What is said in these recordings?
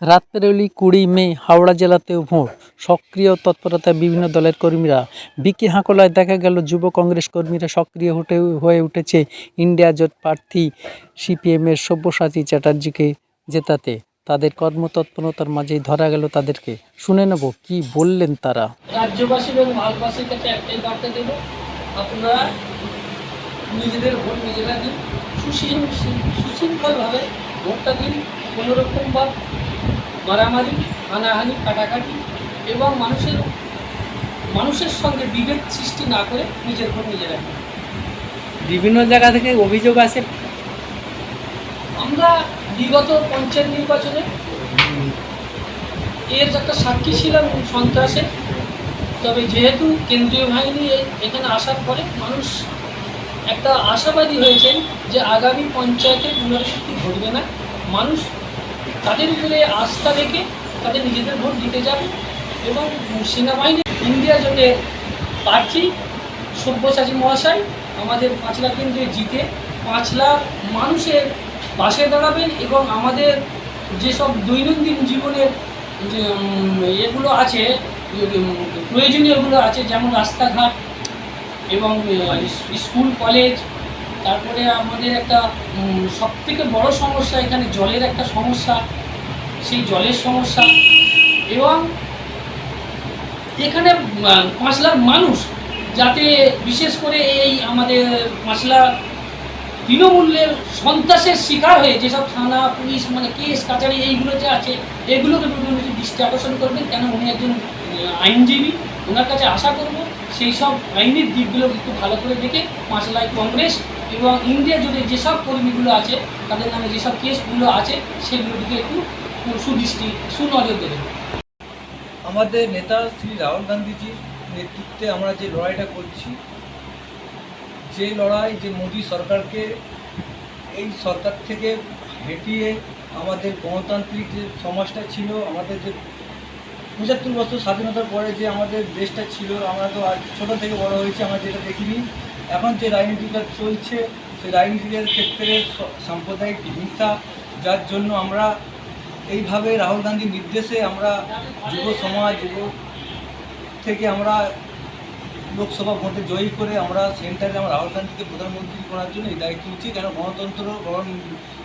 রাত পেরোলেই ২০ মে হাওড়া জেলাতেও ভোট, সক্রিয় তৎপরতায় বিভিন্ন দলের কর্মীরা। বিকি হাঁকলায় দেখা গেল যুব কংগ্রেস কর্মীরা সক্রিয় হয়ে উঠেছে ইন্ডিয়া জোট প্রার্থী সিপিএমের সব্যসাচী চ্যাটার্জিকে জেতাতে। তাদের কর্মতৎপরতার মাঝেই ধরা গেল তাদেরকে। শুনে নেব কি বললেন তারা। রাজ্যবাসী এবং ভারতবাসীর কাছে একটাই বার্তা দেব, আপনারা নিজেদের ভোট নিজেরা দিন, সুশৃঙ্খলভাবে ভোটটা দিন। কোনোরকম বা মারামারি, হানাহানি, কাটাকাটি এবং মানুষের সঙ্গে বিভেদ সৃষ্টি না করে নিজের ভোট নিজেরা দিন। বিভিন্ন জায়গা থেকে অভিযোগ আছে, আমরা বিগত পঞ্চায়েত নির্বাচনে এর একটা সাক্ষী ছিলাম সন্ত্রাসের। তবে যেহেতু কেন্দ্রীয় বাহিনী এখানে আসার পরে মানুষ একটা আশাবাদী হয়েছেন যে আগামী পঞ্চায়েতের পুনরাবৃত্তি ঘটবে না। মানুষ তাদের উপরে আস্থা রেখে তাদের নিজেদের ভোট দিতে যাবে এবং সেনাবাহিনী ইন্ডিয়া জোটের প্রার্থী সব্যসাচী মহাশয় আমাদের পাঁচলা কেন্দ্রে জিতে 5 লাখ মানুষের পাশে দাঁড়াবেন এবং আমাদের যেসব দৈনন্দিন জীবনের যে এগুলো আছে, প্রয়োজনীয়গুলো আছে, যেমন রাস্তাঘাট এবং স্কুল কলেজ, তারপরে আমাদের একটা সবথেকে বড় সমস্যা এখানে জলের একটা সমস্যা, সেই জলের সমস্যা এবং এখানে পাঁচলার মানুষ যাতে বিশেষ করে এই আমাদের পাঁচলা তৃণমূলের সন্ত্রাসের শিকার হয়ে যেসব থানা পুলিশ মানে কেস কাছারি এইগুলো যে আছে এগুলোকে প্রধানমন্ত্রী দৃষ্টি আকর্ষণ করবেন, কেন উনি একজন আইনজীবী। ওনার কাছে আশা করব সেই সব আইনের দিকগুলো একটু ভালো করে দেখে পাঁচলায় কংগ্রেস এবং ইন্ডিয়া জুড়ে যেসব কর্মীগুলো আছে তাদের নামে যেসব কেসগুলো আছে সেগুলোর দিকে একটু সুনজর দেবেন। আমাদের নেতা শ্রী রাহুল গান্ধীজির নেতৃত্বে আমরা যে লড়াইটা করছি, যে লড়াই, যে মোদী সরকারকে এই সরকার থেকে হেঁটিয়ে আমাদের গণতান্ত্রিক যে সমাজটা ছিল, আমাদের যে ৭৫ বছর স্বাধীনতার পরে যে আমাদের দেশটা ছিল, আমরা তো আজ ছোটো থেকে বড় হয়েছি, আমরা যেটা দেখিনি। এখন যে রাজনীতিটা চলছে সেই রাজনীতির ক্ষেত্রে সাম্প্রদায়িক হিংসা, যার জন্য আমরা এইভাবে রাহুল গান্ধীর নির্দেশে আমরা যুব সমাজ থেকে আমরা লোকসভা ভোটে জয়ী করে আমরা সেন্টারে আমরা রাহুল গান্ধীকে প্রধানমন্ত্রী করার জন্য এই দায়িত্ব নিচ্ছি। কেন গণতন্ত্র,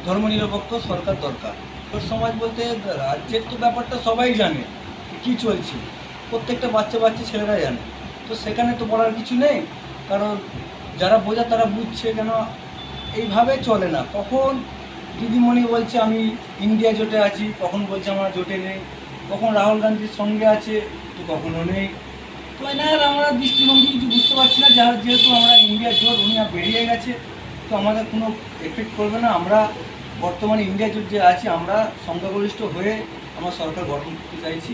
ধর্মনিরপেক্ষ সরকার দরকার। সমাজ বলতে রাজ্যের তো ব্যাপারটা সবাই জানে কি চলছে, প্রত্যেকটা বাচ্চা ছেলেরা জানে, তো সেখানে তো বলার কিছু নেই। কারণ যারা বোঝা তারা বুঝছে, কেন এইভাবে চলে না। কখন দিদিমণি বলছে আমি ইন্ডিয়া জোটে আছি, কখন বলছে আমরা জোটে নেই, কখন রাহুল গান্ধীর সঙ্গে আছে তো কখনো নেই। তো এনার আমরা দৃষ্টিভঙ্গি কিছু বুঝতে পারছি না, যেহেতু আমরা ইন্ডিয়া জোট উনি বেরিয়ে গেছে তো আমাদের কোনো এফেক্ট করবে না। আমরা বর্তমানে ইন্ডিয়া জোট যে আছি আমরা সংখ্যাগরিষ্ঠ হয়ে আমরা সরকার গঠন করতে চাইছি।